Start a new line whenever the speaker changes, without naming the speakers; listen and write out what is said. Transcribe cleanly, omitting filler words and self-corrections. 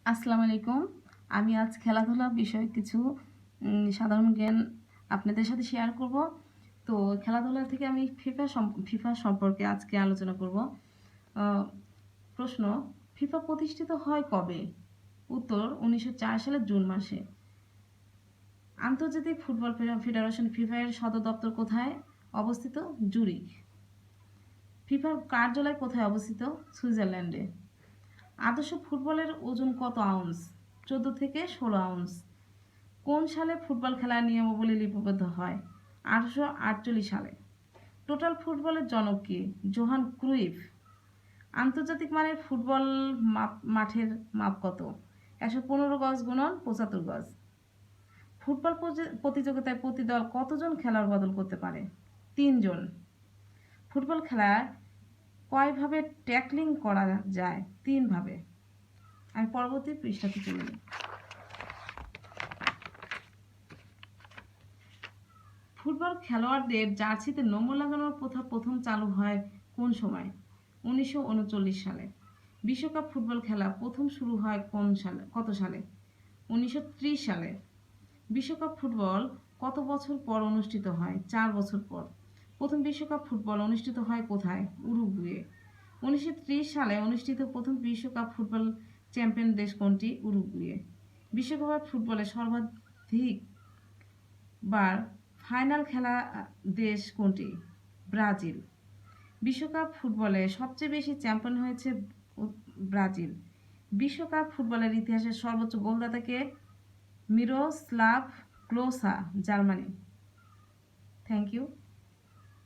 আসসালামু আলাইকুম। আমি আজ খেলাধুলা বিষয়ে কিছু সাধারণ জ্ঞান আপনাদের সাথে শেয়ার করব। তো খেলাধুলা থেকে আমি ফিফা সম্পর্কে আজকে আলোচনা করব। প্রশ্ন: ফিফা প্রতিষ্ঠিত হয় কবে? উত্তর: 1904 সালের জুন মাসে। আন্তর্জাতিক ফুটবল ফেডারেশন ফিফা এর সদর দপ্তর কোথায় অবস্থিত? জুরিখ। ফিফার কার্যালয় কোথায় অবস্থিত? সুইজারল্যান্ডে। আদর্শ ফুটবলের ওজন কত আউন্স? 14 থেকে 16 আউন্স। কোন সালে ফুটবল খেলার নিয়মাবলী লিপিবদ্ধ হয়? 1848 সালে। টোটাল ফুটবলের জনক কে? Johan Cruyff. আন্তর্জাতিক মানের ফুটবল মাঠের মাপ কত? 115 গজ গুণন 75 গজ। ফুটবল প্রতিযোগিতায় প্রতি দল কতজন খেলোয়াড় বদল করতে পারে? 3 জন। ফুটবল খেলায় কয়ভাবে ট্যাকলিং করা যায়? 3 ভাবে। আমি পরবর্তী পৃষ্ঠাতে চলে যাই। ফুটবল খেলোয়াড়দের জার্সিতে নম্বর লাগানোর প্রথা প্রথম চালু হয় কোন সময়? 1939 সালে। বিশ্বকাপ ফুটবল খেলা প্রথম শুরু হয় কত সালে? 1930 সালে। বিশ্বকাপ ফুটবল কত বছর পর অনুষ্ঠিত হয়? 4 বছর পর। প্রথম বিশ্বকাপ ফুটবল অনুষ্ঠিত হয় কোথায়? উরুগুয়ে। 1930 সালে অনুষ্ঠিত প্রথম বিশ্বকাপ ফুটবল চ্যাম্পিয়ন দেশ কোনটি? উরুগুয়ে। বিশ্বকাপ ফুটবলে সর্বাধিক বার ফাইনাল খেলা দেশ কোনটি? ব্রাজিল। বিশ্বকাপ ফুটবলে সবচেয়ে বেশি চ্যাম্পিয়ন হয়েছে ব্রাজিল। বিশ্বকাপ ফুটবলের ইতিহাসের সর্বোচ্চ গোলদাতা কে? Miroslav Klose, Germany. Thank you.